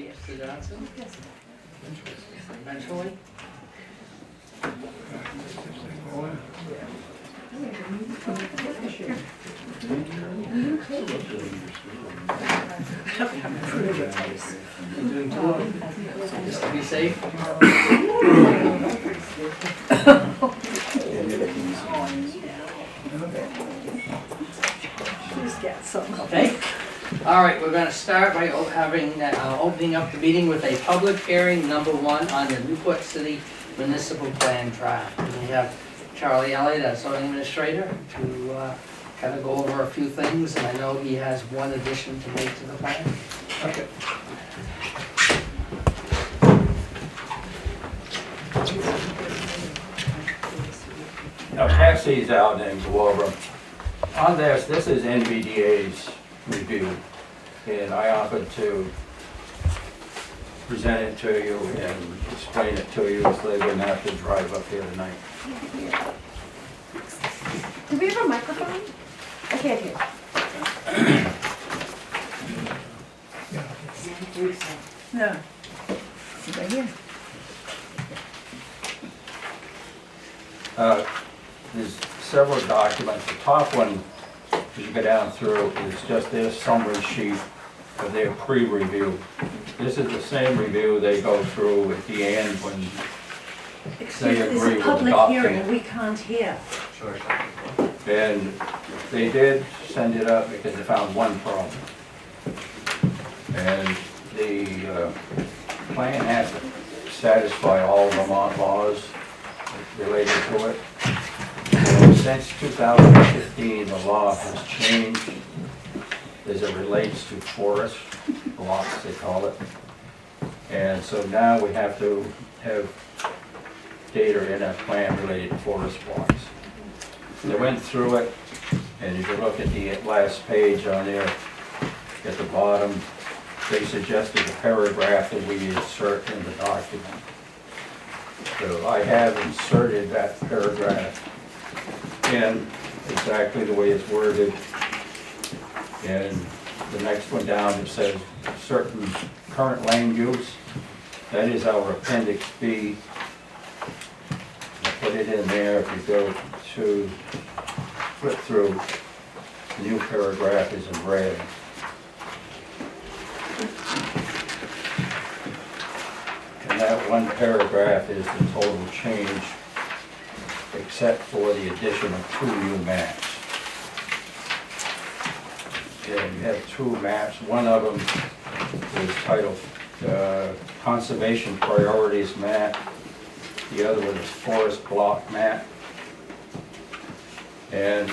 Mr. Johnson? Yes. Eventually? Just to be safe? Please get some. Okay. All right, we're going to start by opening up the meeting with a public hearing number 1 on the Newport City Municipal Plan draft. And we have Charlie Elliott, our zoning administrator, to kind of go over a few things, and I know he has one addition to make to the plan. Okay. I'll pass these out and go over them. On this is NVDA's review, and I offered to present it to you and explain it to you so they wouldn't have to drive up here tonight. Do we have a microphone? I can't hear. No. It's right here. There's several documents. The top one, as you go down through, is just their summary sheet of their pre-review. This is the same review they go through at the end when they agree with adopting It's a public hearing, it. we can't hear. And they did send it up because they found one problem. And the plan has to satisfy all Vermont laws related to it. And since 2015, the law has changed as it relates to forest blocks, they call it. And so now we have to have data in our plan related to forest blocks. They went through it, and if you look at the last page on there, at the bottom, they suggested a paragraph that we insert in the document. So I have inserted that paragraph in exactly the way it's worded. And the next one down, it says certain current land use. That is our appendix B. I put it in there. If you go to flip through, the new paragraph is in red. And that one paragraph is the total change, except for the addition of 2 new maps. And you have 2 maps. One of them is titled Conservation Priorities Map. The other one is Forest Block Map. And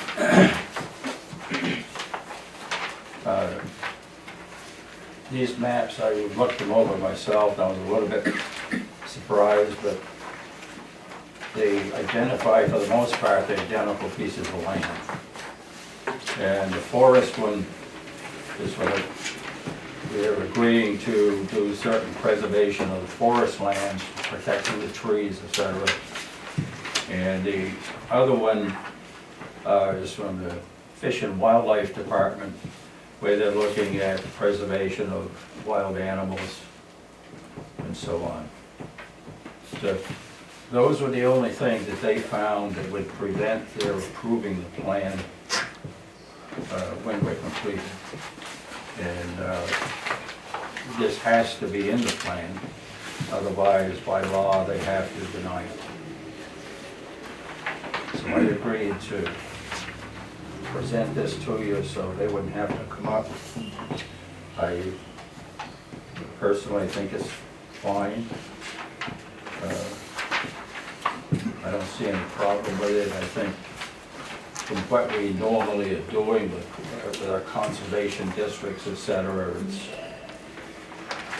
these maps, I looked them over myself, and I was a little bit surprised, but they identify, for the most part, the identical pieces of land. And the forest one is what we're agreeing to do certain preservation of the forest lands, protecting the trees, etc. And the other one is from the Fish and Wildlife Department, where they're looking at preservation of wild animals and so on. So those were the only things that they found that would prevent their approving the plan when we're completed. And this has to be in the plan, otherwise by law they have to deny it. So I agreed to present this to you so they wouldn't have to come up. I personally think it's fine. I don't see any problem with it. I think from what we normally are doing with our conservation districts, etc., it's,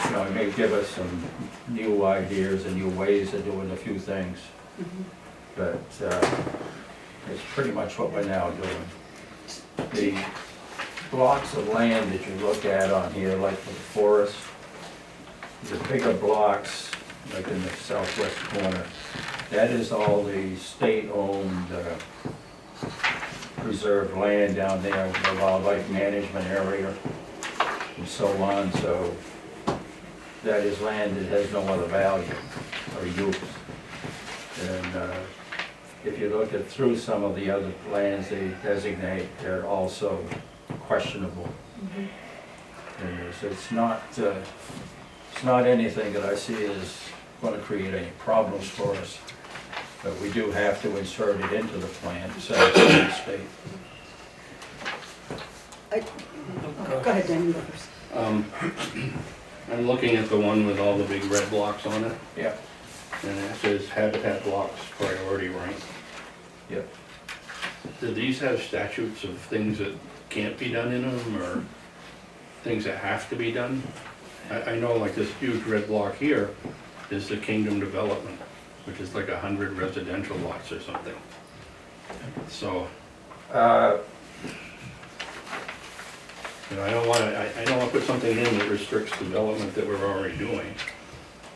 you know, it may give us some new ideas and new ways of doing a few things. But it's pretty much what we're now doing. The blocks of land that you look at on here, like for the forest, the bigger blocks, like in the southwest corner, that is all the state-owned preserved land down there, the wildlife management area, and so on. So that is land that has no other value or use. And if you look at through some of the other lands they designate, they're also questionable. And it's not anything that I see as going to create any problems for us, but we do have to insert it into the plan to satisfy the state. Go ahead, Dan, you go first. I'm looking at the one with all the big red blocks on it, Yeah, and it says habitat blocks priority rank. yep. Do these have statutes of things that can't be done in them, or things that have to be done? I know like this huge red block here is the Kingdom Development, which is like 100 residential lots or something. So, you know, I don't wanna put something in that restricts development that we're already doing.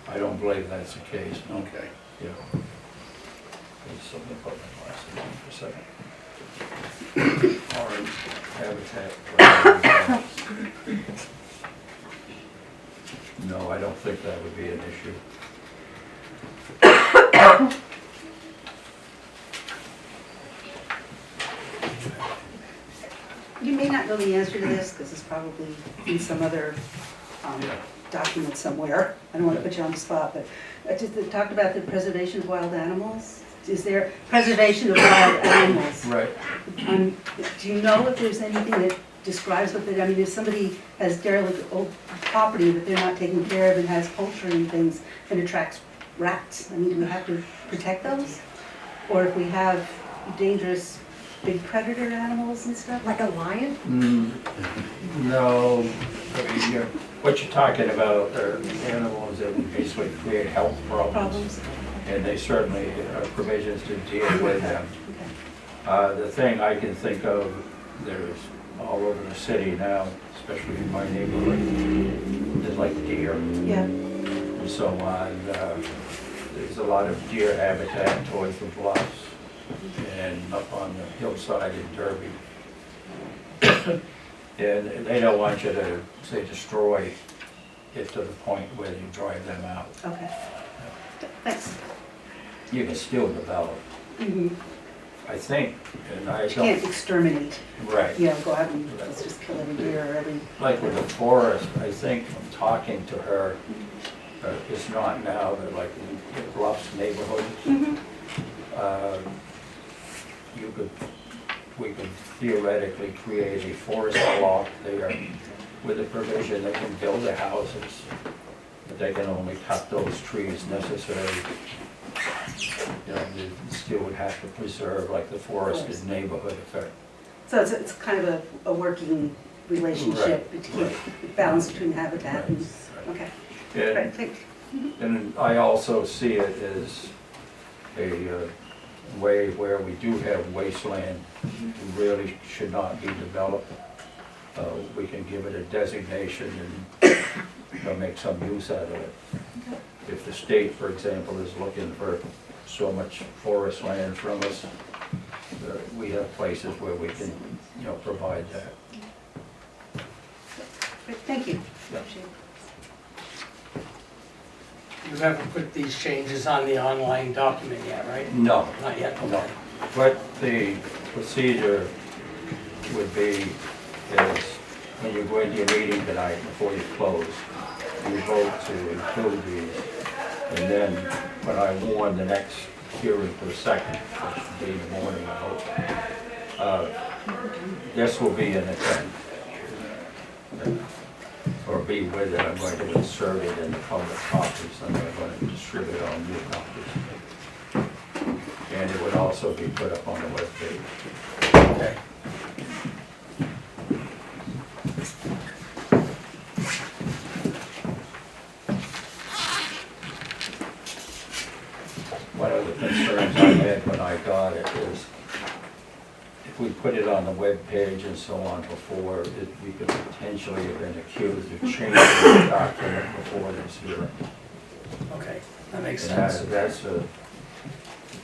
I don't believe that's the case, no. Okay. Yeah. Let's put my glasses on for a second. Orange habitat. No, I don't think that would be an issue. You may not know the answer to this, because it's probably in some other document somewhere. I don't want to put you on the spot, but it talked about the preservation of wild animals. Is there preservation of wild animals? Right. Do you know if there's anything that describes what I mean, if somebody has derelict old property that they're not taking care of and has poultry and things and attracts rats, I mean, do we have to protect those? Or if we have dangerous big predator animals and stuff? Like a lion? No, I mean, what you're talking about are animals that would basically create health problems. And they certainly have provisions to deal with them. Okay. The thing I can think of, there's all over the city now, especially in my neighborhood, there's like deer Yeah. and so on. There's a lot of deer habitat towards the bluffs and up on the hillside in Derby. And they don't want you to, say, destroy it to the point where you drive them out. Okay. Thanks. You can still develop, I think, and I You can't don't, exterminate. right. Yeah, go out and let's just kill every deer or every. Like with the forest, I think from talking to her, it's not now, but like in Bluffs neighborhood, we could theoretically create a forest block there with the provision they can build their houses, but they can only cut those trees necessary. You know, they still would have to preserve like the forested neighborhood effect. So it's kind of a working relationship, Right. balance between habitat and, okay. And Right, thanks. And I also see it as a way where we do have wasteland, that really should not be developed. We can give it a designation and, you know, make some use out of it. If the state, for example, is looking for so much forest land from us, we have places where we can, you know, provide that. Great, thank you. Yeah. Appreciate it. You haven't put these changes on the online document yet, right? No. Not yet, No. okay. What the procedure would be is when you go into your meeting tonight, before you close, you vote to include these. And then when I warn the next hearing for the second, which will be in the morning, I hope, this will be in attendance. Or be with it, I'm going to insert it in the public copies, and I'm going to distribute on new copies. And it would also be put up on the webpage. Okay. One of the concerns I had when I got it is if we put it on the webpage and so on before, we could potentially have been accused of changing the document before this hearing. Okay, that makes And sense. that's a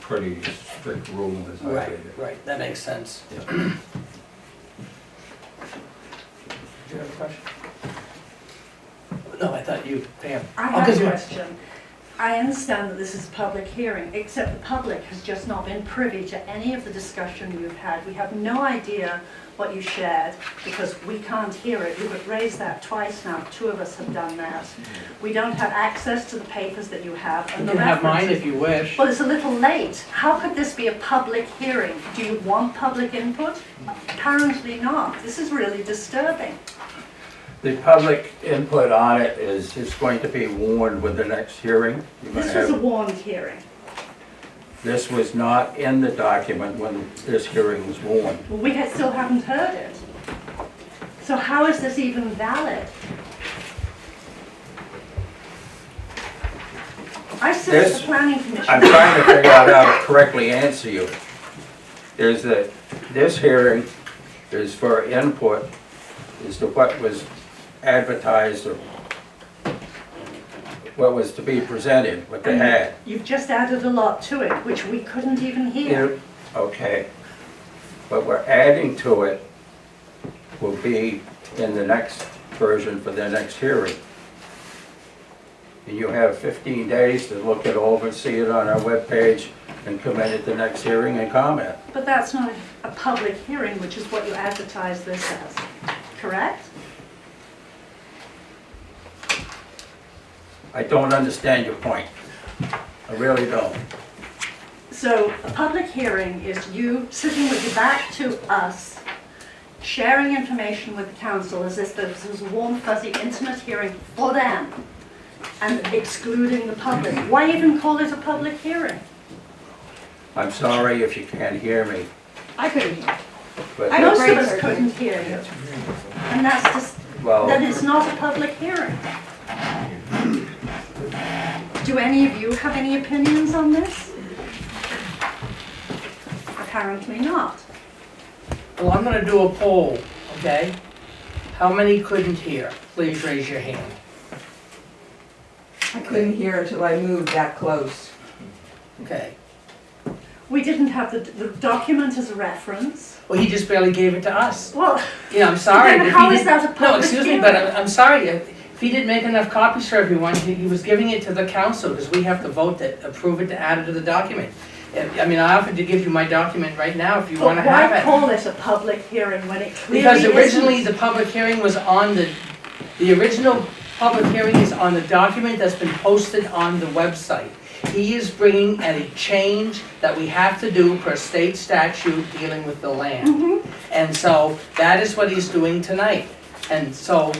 pretty strict rule as I Right, read it. right, that makes sense. Yeah. Do you have a question? No, I thought you, Pam. I Oh, have 'cause a you- question. I understand that this is a public hearing, except the public has just not been privy to any of the discussion you've had. We have no idea what you shared because we can't hear it. You've raised that twice now. 2 of us have done that. We don't have access to the papers that you have You and the can have mine references. if you wish. Well, it's a little late. How could this be a public hearing? Do you want public input? Apparently not. This is really disturbing. The public input on it is going to be warned with the next hearing. You're gonna This was a have- warned hearing. This was not in the document when this hearing was warned. Well, we still haven't heard it. So how is this even valid? I sit at This- the planning I'm commission. trying to figure out how to correctly answer you. There's this hearing is for input as to what was advertised or what was to be presented, what they had. You've just added a lot to it, which we couldn't even hear. Okay, but we're adding to it will be in the next version for the next hearing. And you have 15 days to look it over, see it on our webpage, and come in at the next hearing and comment. But that's not a public hearing, which is what you advertise this as, correct? I don't understand your point. I really don't. So a public hearing is you sitting with your back to us, sharing information with the council as if this was a warm, fuzzy, intimate hearing for them, and excluding the public. Why even call it a public hearing? I'm sorry if you can't hear me, I couldn't hear. but, I Most agree. of us couldn't hear you. And that's just, well, then it's not a public hearing. Do any of you have any opinions on this? Apparently not. Well, I'm gonna do a poll, okay? How many couldn't hear? Please raise your hand. I couldn't hear until I moved that close. Okay. We didn't have the document as a reference. Well, he just barely gave it to us. Well, Yeah, I'm sorry. Then if how he is didn't- that a No, public excuse me, but hearing? I'm sorry. If he didn't make enough copies for everyone, he was giving it to the council, because we have to vote to approve it, to add it to the document. I mean, I offered to give you my document right now if you but wanna have why it. call it a public hearing when it clearly Because isn't? originally, the public hearing was on the original public hearing is on the document that's been posted on the website. He is bringing a change that we have to do per state statute dealing with the land. And so, that is what he's doing tonight. And so,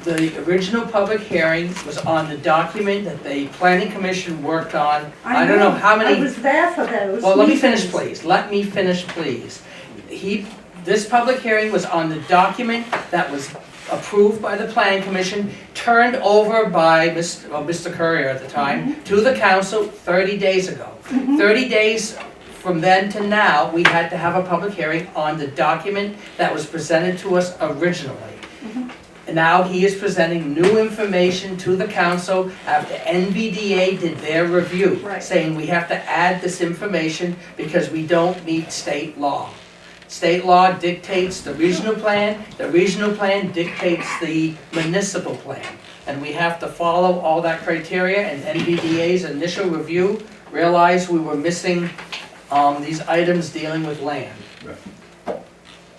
the original public hearing was on the document that the planning commission worked on. I don't know how many. I was there for those Well, let me finish, meetings. please. Let me finish, please. This public hearing was on the document that was approved by the planning commission, turned over by Mr. Courier at the time, to the council 30 days ago. 30 days from then to now, we had to have a public hearing on the document that was presented to us originally. And now he is presenting new information to the council after NVDA did their review, Right. saying we have to add this information because we don't meet state law. State law dictates the regional plan dictates the municipal plan. And we have to follow all that criteria, and NVDA's initial review realized we were missing these items dealing with land.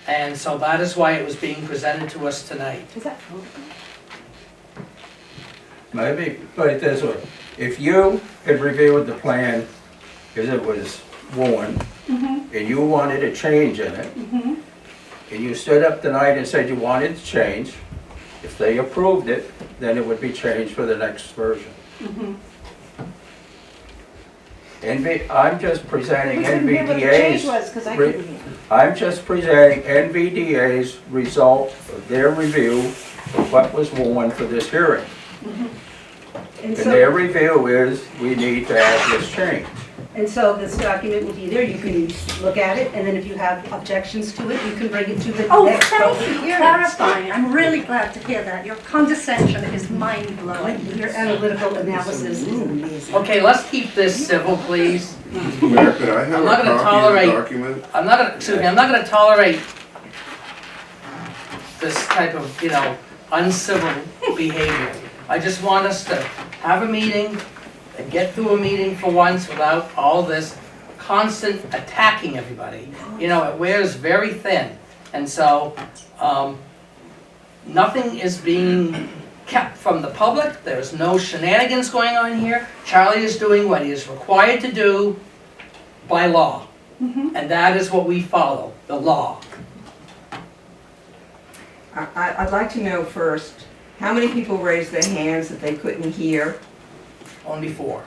And so that is why it was being presented to us tonight. Is that? maybe put it this way. If you had reviewed the plan as it was warned, and you wanted a change in it, and you stood up tonight and said you wanted to change, if they approved it, then it would be changed for the next version. I'm just presenting We couldn't hear what the change NVDA's, was, because I couldn't hear. I'm just presenting NVDA's result of their review of what was warned for this hearing. And And their so, review is, we need to have this change. and so this document will be there, you can look at it, and then if you have objections to it, you can bring it to the Oh, next thank public you for hearing. clarifying. I'm really glad to hear that. Your condescension is mind-blowing. Your analytical analysis is amazing. Okay, let's keep this civil, please. Mayor, could I I'm have not a gonna copy of tolerate- the document? I'm not gonna tolerate this type of, uncivil behavior, I just want us to have a meeting and get through a meeting for once without all this constant attacking everybody. You know, it wears very thin. And so, nothing is being kept from the public. There's no shenanigans going on here. Charlie is doing what he is required to do by law. And that is what we follow, the law. I'd like to know first, how many people raised their hands that they couldn't hear? Only 4.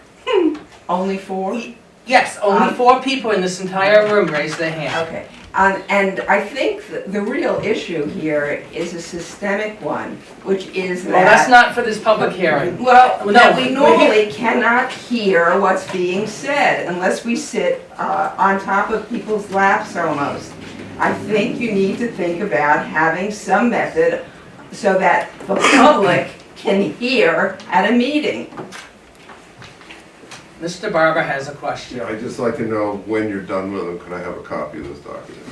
Only 4? Yes, only 4 people in this entire room raised their hand. Okay, and I think the real issue here is a systemic one, which is Well, that's that, not for this public hearing. well, No, that we we're normally cannot hear what's being said unless we sit on top of people's laps almost. I think you need to think about having some method so that the public can hear at a meeting. Mr. Barber has a question. Yeah, I'd just like to know when you're done with them, could I have a copy of this document?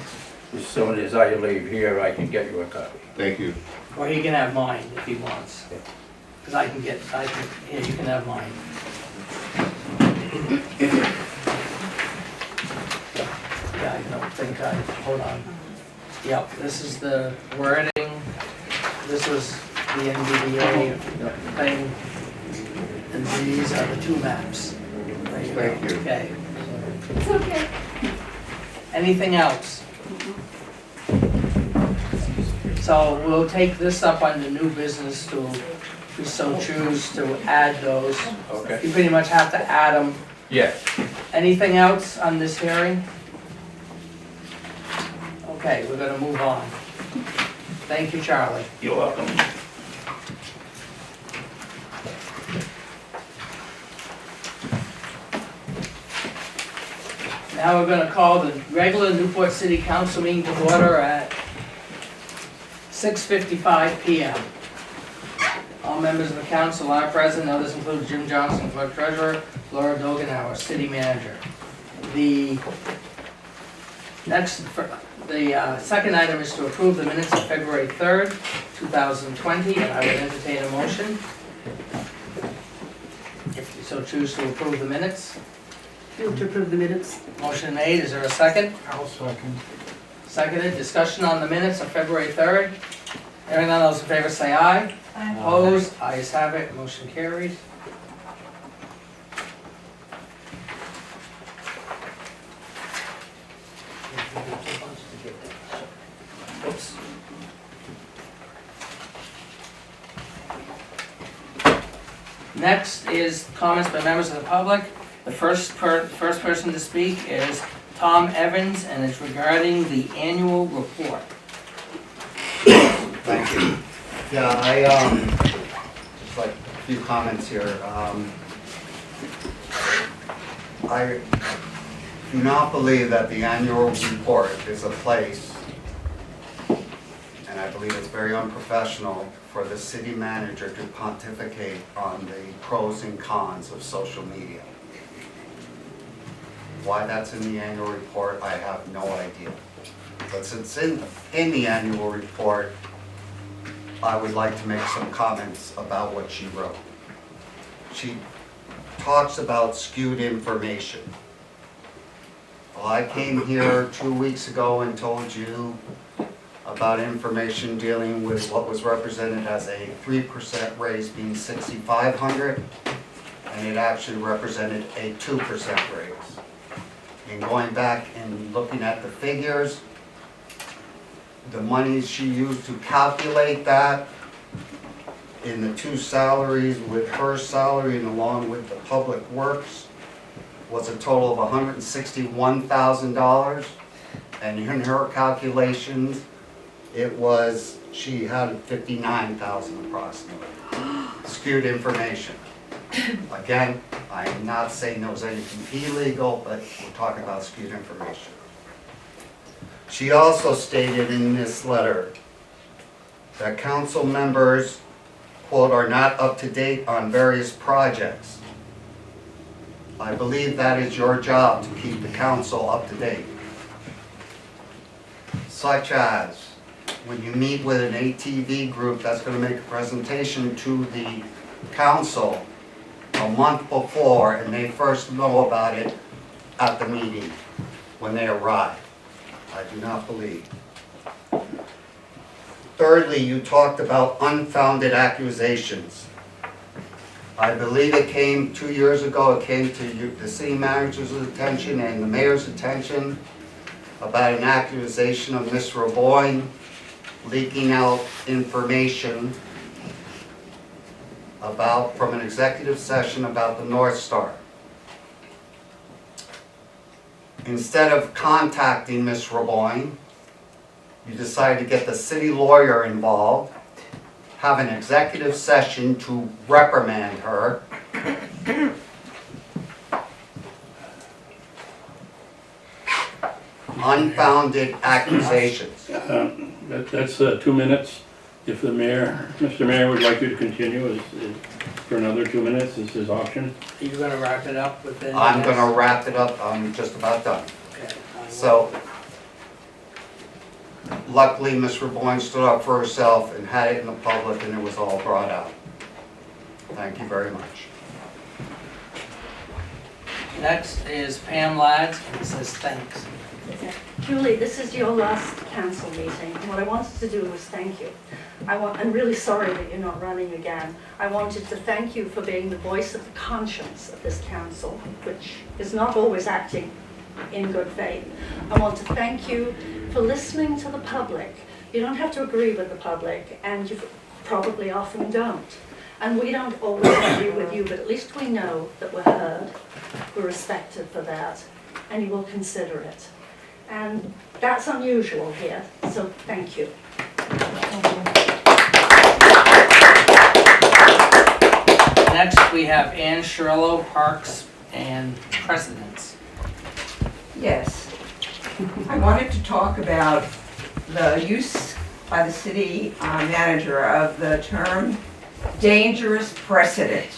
As soon as I leave here, I can get you a copy. Thank you. Or he can have mine if he wants. Because here, you can have mine. Yeah, I don't think hold on. Yep, this is the wording. This was the NVDA thing. And these are the 2 maps. There you go. Thank you. Okay. It's okay. Anything else? So we'll take this up on the new business to, if we so choose, to add those. Okay. You pretty much have to add them. Yes. Anything else on this hearing? Okay, we're gonna move on. Thank you, Charlie. You're welcome. Now we're gonna call the regular Newport City Council meeting to order at 6:55 p.m. All members of the council are present. Others include Jim Johnson, clerk treasurer, Laura Dogan, our city manager. The second item is to approve the minutes of February 3rd, 2020, and I would entertain a motion. If you so choose to approve the minutes. Move to approve the minutes. Motion made, is there a second? I'll second. Seconded, discussion on the minutes of February 3rd. Hearing none, those in favor say aye. Aye. Opposed, ayes have it, motion carries. Oops. Next is comments by members of the public. The first person to speak is Tom Evans, and it's regarding the annual report. Thank you. Yeah, just like a few comments here. I do not believe that the annual report is a place, and I believe it's very unprofessional for the city manager to pontificate on the pros and cons of social media. Why that's in the annual report, I have no idea. But since in the annual report, I would like to make some comments about what she wrote. She talks about skewed information. Well, I came here 2 weeks ago and told you about information dealing with what was represented as a 3% raise being $6,500, and it actually represented a 2% raise. And going back and looking at the figures, the money she used to calculate that in the 2 salaries with her salary and along with the public works was a total of $161,000. And in her calculations, it was, she had 59,000 approximately. Skewed information. Again, I am not saying there was anything illegal, but we're talking about skewed information. She also stated in this letter that council members, quote, are not up to date on various projects. I believe that is your job to keep the council up to date. Such as when you meet with an NEK-TV group that's going to make a presentation to the council a month before and they first know about it at the meeting when they arrive. I do not believe. Thirdly, you talked about unfounded accusations. I believe it came 2 years ago, it came to the city manager's attention and the mayor's attention about an accusation of Ms. Raboyne leaking out information from an executive session about the North Star. Instead of contacting Ms. Raboyne, you decided to get the city lawyer involved, have an executive session to reprimand her. Unfounded accusations. That's 2 minutes. If the mayor, Mr. Mayor would like you to continue for another 2 minutes, is his option. Are you gonna wrap it up within? I'm gonna wrap it up, I'm just about done. Okay. So, luckily, Ms. Raboyne stood up for herself and had it in the public and it was all brought out. Thank you very much. Next is Pam Ladd, and it says thanks. Julie, this is your last council meeting. What I wanted to do was thank you. I'm really sorry that you're not running again. I wanted to thank you for being the voice of the conscience of this council, which is not always acting in good faith. I want to thank you for listening to the public. You don't have to agree with the public, and you probably often don't. And we don't always agree with you, but at least we know that we're heard, we're respected for that, and you will consider it. And that's unusual here, so thank you. Next, we have Ann Shirlow, Parks and Precedents. Yes. I wanted to talk about the use by the city manager of the term dangerous precedent,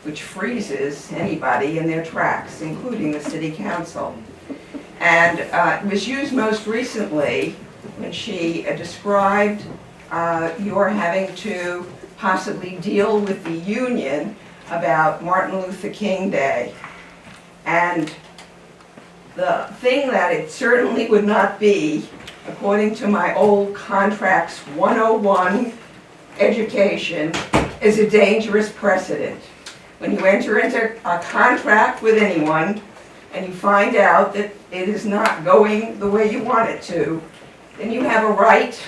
which freezes anybody in their tracks, including the city council. And it was used most recently when she described your having to possibly deal with the union about Martin Luther King Day. And the thing that it certainly would not be, according to my old Contracts 101 education, is a dangerous precedent. When you enter into a contract with anyone and you find out that it is not going the way you want it to, then you have a right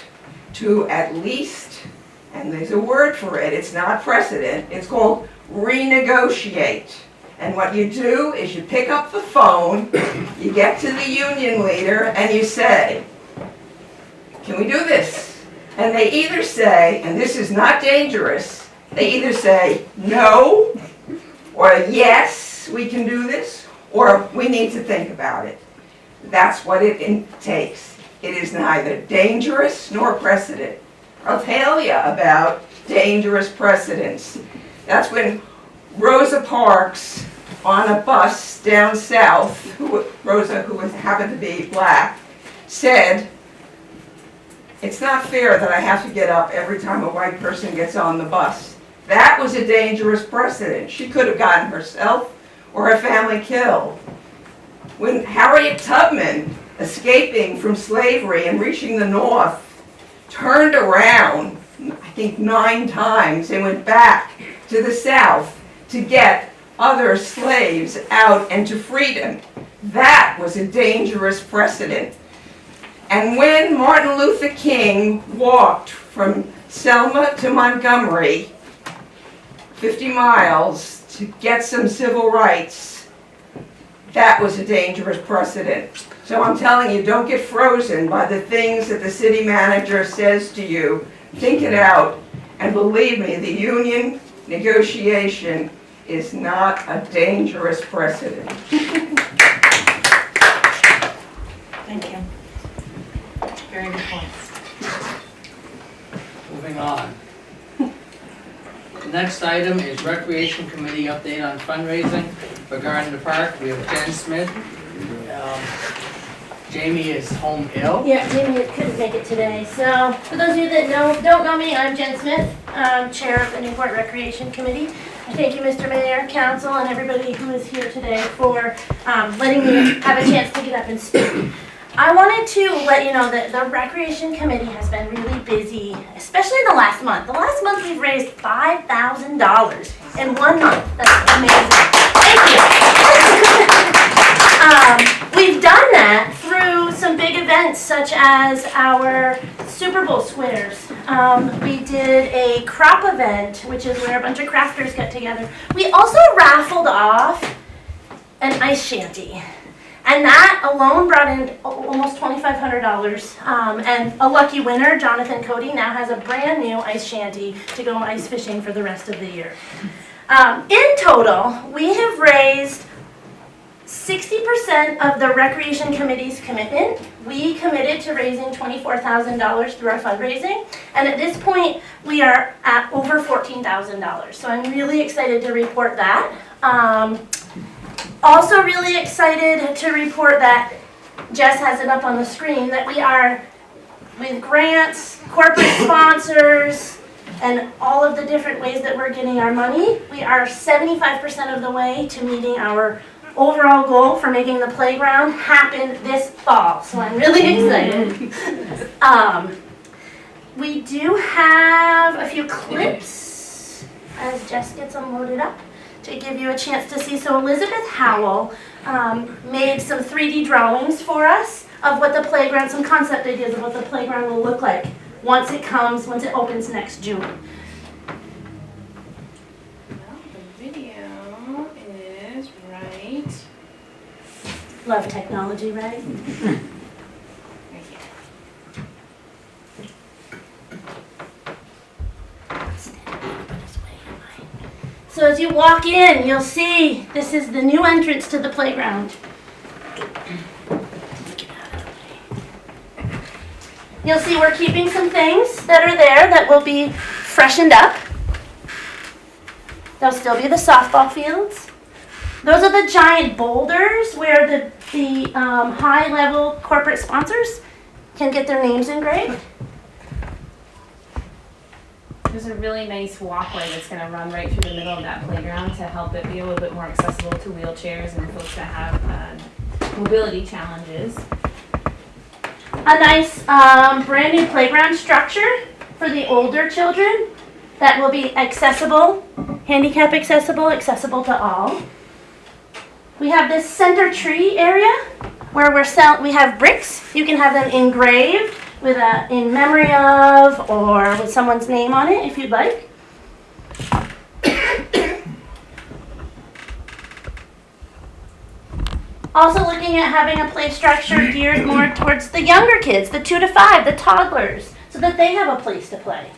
to at least, and there's a word for it, it's not precedent, it's called renegotiate. And what you do is you pick up the phone, you get to the union leader, and you say, can we do this? And they either say, and this is not dangerous, they either say no, or yes, we can do this, or we need to think about it. That's what it takes. It is neither dangerous nor precedent. I'll tell you about dangerous precedents. That's when Rosa Parks, on a bus down south, Rosa, who happened to be black, said, it's not fair that I have to get up every time a white person gets on the bus. That was a dangerous precedent. She could have gotten herself or her family killed. When Harriet Tubman, escaping from slavery and reaching the North, turned around, I think 9 times, and went back to the South to get other slaves out and to freedom, that was a dangerous precedent. And when Martin Luther King walked from Selma to Montgomery, 50 miles, to get some civil rights, that was a dangerous precedent. So I'm telling you, don't get frozen by the things that the city manager says to you. Think it out, and believe me, the union negotiation is not a dangerous precedent. Thank you. Very good points. Moving on. The next item is Recreation Committee update on fundraising for Gardner Park. We have Jen Smith. Jamie is home ill. Yeah, Jamie couldn't make it today. So, for those of you that don't know me, I'm Jen Smith, Chair of the Newport Recreation Committee. I thank you, Mr. Mayor, Council, and everybody who is here today for letting me have a chance to get up and speak. I wanted to let you know that the Recreation Committee has been really busy, especially the last month. The last month we've raised $5,000 in 1 month. That's amazing. Thank you. We've done that through some big events such as our Super Bowl squares. We did a crop event, which is where a bunch of crafters got together. We also raffled off an ice shanty. And that alone brought in almost $2,500. And a lucky winner, Jonathan Cody, now has a brand new ice shanty to go ice fishing for the rest of the year. In total, we have raised 60% of the Recreation Committee's commitment. We committed to raising $24,000 through our fundraising, and at this point, we are at over $14,000. So I'm really excited to report that. Also really excited to report that, Jess has it up on the screen, that we are, with grants, corporate sponsors, and all of the different ways that we're getting our money, we are 75% of the way to meeting our overall goal for making the playground happen this fall. So I'm really excited. We do have a few clips as Jess gets them loaded up to give you a chance to see. So Elizabeth Howell made some 3D drawings for us of what the playground, some concept ideas of what the playground will look like once it opens next June. Well, the video is right. Love technology, right? Right here. So as you walk in, you'll see this is the new entrance to the playground. You'll see we're keeping some things that are there that will be freshened up. There'll still be the softball fields. Those are the giant boulders where the high-level corporate sponsors can get their names engraved. There's a really nice walkway that's going to run right through the middle of that playground to help it be a little bit more accessible to wheelchairs and folks that have mobility challenges. A nice brand new playground structure for the older children that will be accessible, handicap accessible to all. We have this center tree area where we have bricks. You can have them engraved with in memory of or with someone's name on it if you'd like. Also looking at having a play structure geared more towards the younger kids, the 2 to 5, the toddlers, so that they have a place to play.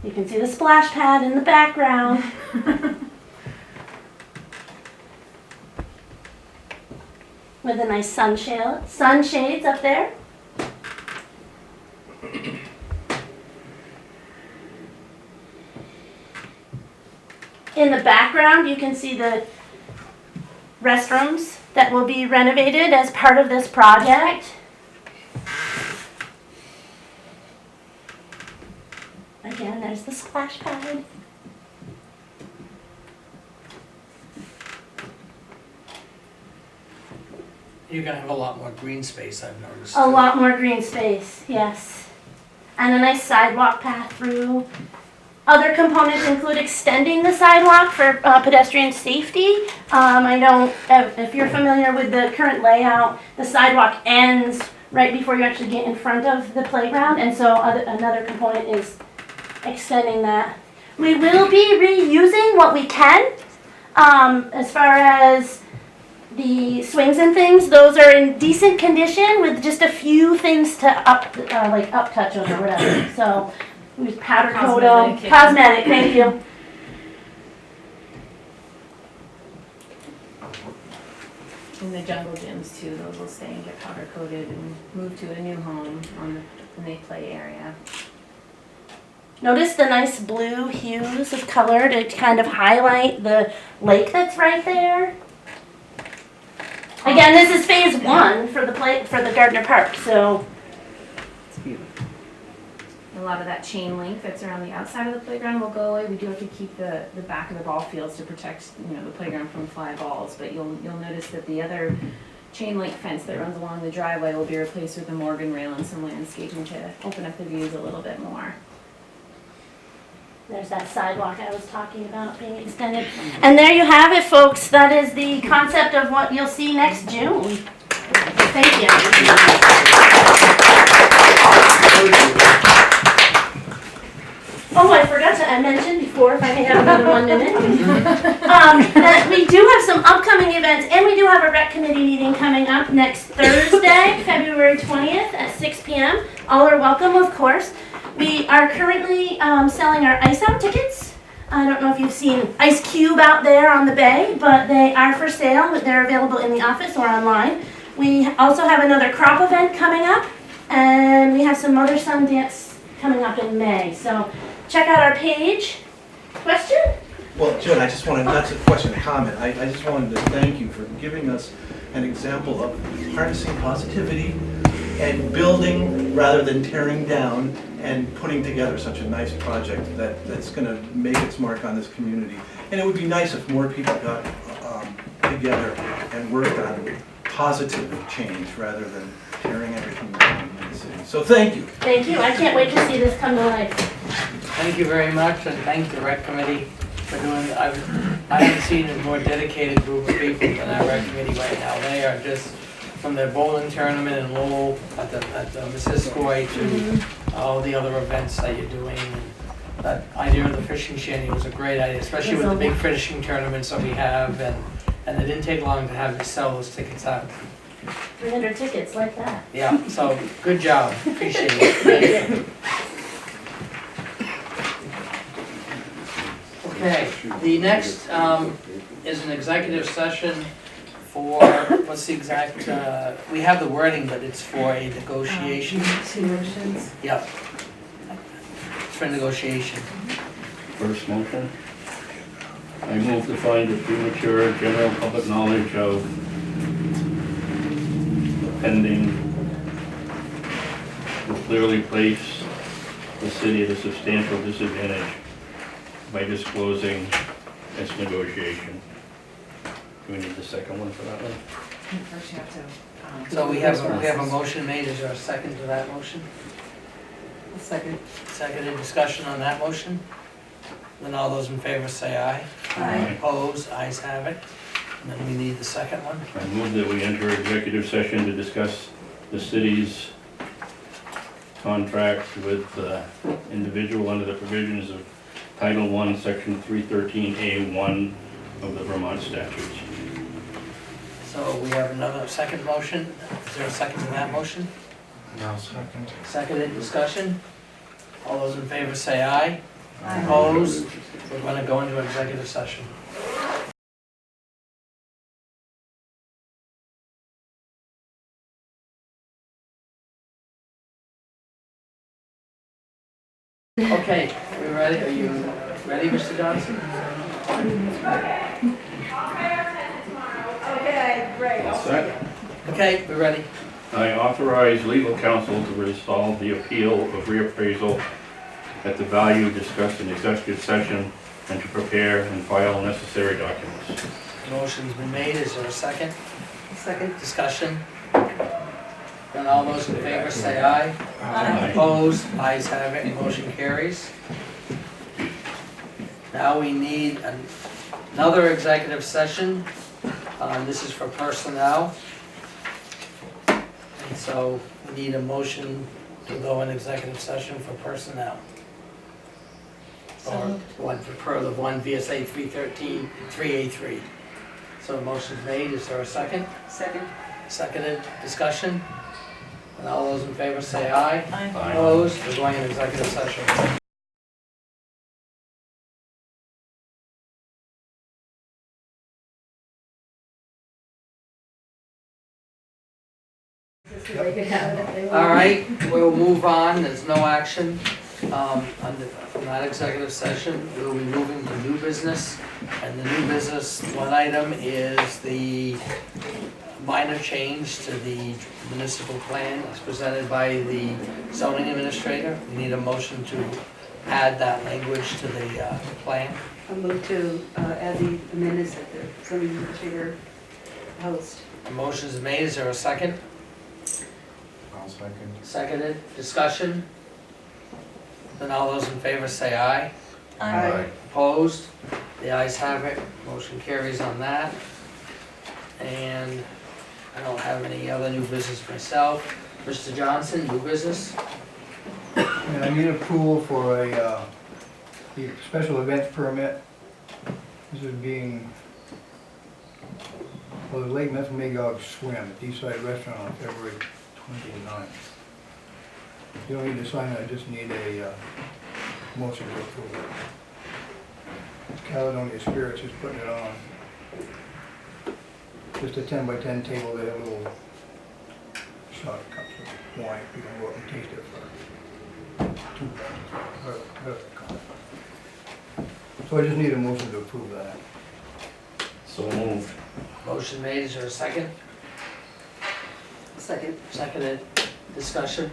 You can see the splash pad in the background. With a nice sunshades up there. In the background, you can see the restrooms that will be renovated as part of this project. Again, there's the splash pad. You're gonna have a lot more green space, I've noticed. A lot more green space, yes. And a nice sidewalk path through. Other components include extending the sidewalk for pedestrian safety. I know if you're familiar with the current layout, the sidewalk ends right before you actually get in front of the playground, and so another component is extending that. We will be reusing what we can as far as the swings and things. Those are in decent condition with just a few things to up touch them or whatever. So we powder coat them. Cosmetic, thank you. And the jungle gyms too, those will stay and get powder coated and move to a new home on the they play area. Notice the nice blue hues of color to kind of highlight the lake that's right there. Again, this is phase one for the Gardner Park, so. A lot of that chain link that's around the outside of the playground will go away. We do have to keep the back of the ball fields to protect, the playground from fly balls, but you'll notice that the other chain link fence that runs along the driveway will be replaced with a Morgan rail and some landscaping to open up the views a little bit more. There's that sidewalk I was talking about being extended. And there you have it, folks. That is the concept of what you'll see next June. Thank you. Oh, I forgot to mention before, if I may have another 1 minute, that we do have some upcoming events, and we do have a rec committee meeting coming up next Thursday, February 20th at 6 p.m. All are welcome, of course. We are currently selling our Ice Out tickets. I don't know if you've seen Ice Cube out there on the bay, but they are for sale. They're available in the office or online. We also have another crop event coming up, and we have some Mother Son Dance coming up in May. So check out our page. Question? Well, Jen, I just wanted, that's a question, a comment. I just wanted to thank you for giving us an example of harnessing positivity and building rather than tearing down and putting together such a nice project that's going to make its mark on this community. And it would be nice if more people got together and worked on positive change rather than tearing everything down in the city. So thank you. Thank you. I can't wait to see this come to life. Thank you very much, and thank the rec committee for doing, I haven't seen a more dedicated group of people than our rec committee right now. They are just, from their bowling tournament in Lowell, at the Municipal to all the other events that you're doing. And that idea of the fishing shanty was a great idea, especially with the big fishing tournaments that we have, and it didn't take long to have you sell those tickets out. 300 tickets like that. Yeah, so good job, appreciate it. Thank you. Okay, the next is an executive session for, what's the exact, we have the wording, but it's for a negotiation. Negotiations. Yep. It's for negotiation. First motion. I move to find a premature general public knowledge of pending will clearly place the city at a substantial disadvantage by disclosing its negotiation. Do we need the second one for that one? First you have to. So we have a motion made, is there a second to that motion? Second. Seconded, discussion on that motion? Then all those in favor say aye. Aye. Opposed, ayes have it. And then we need the second one. I move that we enter executive session to discuss the city's contract with the individual under the provisions of Title I, Section 313A1 of the Vermont statutes. So we have another second motion. Is there a second to that motion? No, second. Seconded, discussion? All those in favor say aye. Opposed? We're going to go into executive session. Okay, we ready? Are you ready, Mr. Johnson? Okay, great. All set? Okay, we're ready. I authorize legal counsel to resolve the appeal of reappraisal at the value discussed in executive session and to prepare and file necessary documents. Motion's been made. Is there a second? Second. Discussion? Then all those in favor say aye. Aye. Opposed? Ayes have it. Motion carries. Now we need another executive session. This is for personnel. And so we need a motion to go in executive session for personnel. Or one for per the one VSA 313, 3A3. So a motion's made. Is there a second? Second. Seconded. Discussion? And all those in favor say aye. Aye. Opposed? We're going in executive session. All right, we'll move on. There's no action from that executive session. We'll be moving to new business. And the new business, one item is the minor change to the municipal plan as presented by the zoning administrator. We need a motion to add that language to the plan. I'll move to add the amendments that the zoning administrator host. A motion is made, is there a second? I'll second. Seconded, discussion? Then all those in favor say aye. Aye. Opposed? The ayes have it, motion carries on that. And I don't have any other new business myself. Mr. Johnson, new business? And I need approval for the special events permit. This is being, for the Lake Magog Swim at Eastside Restaurant on February 29th. You don't need to sign it, I just need a motion to approve it. Caledonia Spirits is putting it on. Just a 10 by 10 table, they have little shot cups of wine, you can go up and taste it for $2. So I just need a motion to approve that. So moved. Motion made, is there a second? Second. Seconded, discussion?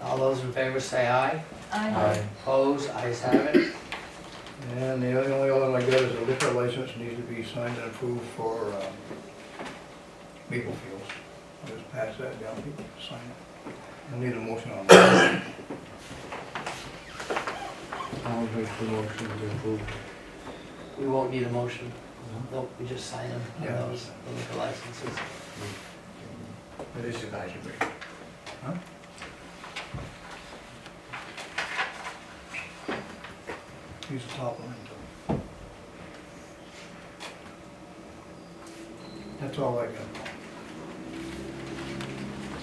All those in favor say aye. Aye. Opposed, ayes have it. And the only other one I got is a liquor license needs to be signed and approved for Maple Fields. I'll just pass that down, people sign it. I need a motion on that. I'll make the motion to approve. We won't need a motion. Nope, we just sign them on Yeah. those liquor licenses. It is advisory. Huh? Use the top one. That's all I got.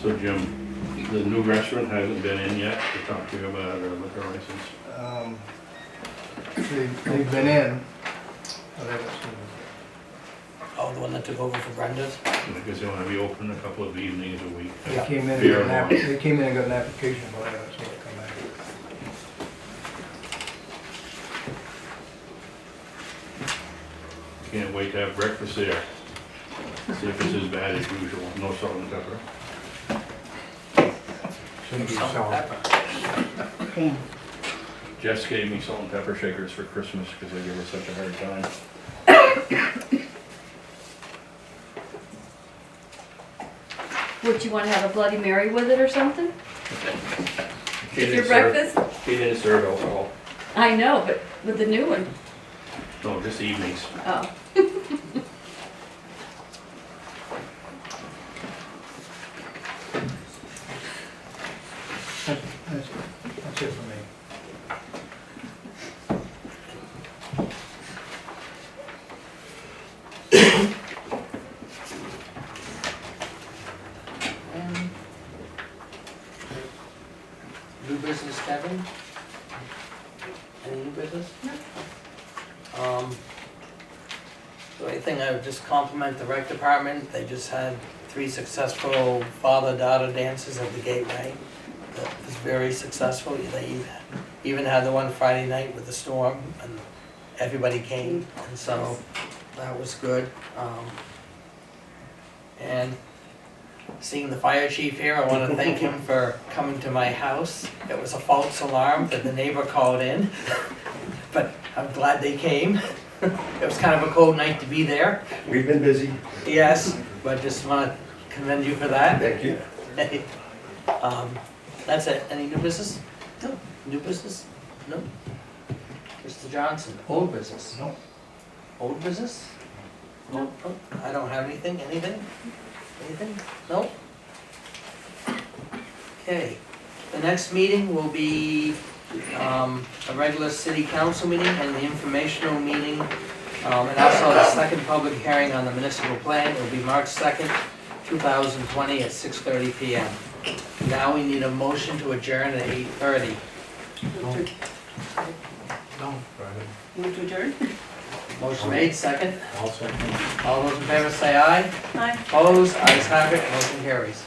So Jim, the new restaurant hasn't been in yet to talk to you about a liquor license? They've been in, but I haven't seen them. Oh, the one that took over for Brenda's? Because they want to be open a couple of evenings a week. They came in and Beer got an and they came in and got an application, but I haven't seen it come back. Can't wait to have breakfast there. See if it's as bad as usual, no salt and pepper. Shouldn't be Salt and sour. pepper. Jess gave me salt and pepper shakers for Christmas because I gave her such a hard time. Would you want to have a Bloody Mary with it or something? She Your didn't serve- breakfast? She didn't serve alcohol. I know, but with the new one. No, just evenings. Oh. That's it for me. New business, Kevin? Any new business? No. The only thing I would just compliment the rec department, they just had 3 successful father-daughter dances at the Gateway. That was very successful. They even had the one Friday night with the storm, and everybody came, and so that was good. And seeing the fire chief here, I want to thank him for coming to my house. It was a false alarm that the neighbor called in, but I'm glad they came. It was kind of a cold night to be there. We've been busy. Yes, but just want to commend you for that. Thank you. That's it. Any new business? No. New business? No. Mr. Johnson, old business? No. Old business? No. I don't have anything. Anything? Anything? No? Okay. The next meeting will be a regular city council meeting and the informational meeting, and also the second public hearing on the municipal plan. It will be March 2nd, 2020 at 6:30 p.m. Now we need a motion to adjourn at 8:30. No, Friday. Move to adjourn? Motion made, second. I'll second. All those in favor say aye. Aye. Opposed, ayes have it, motion carries.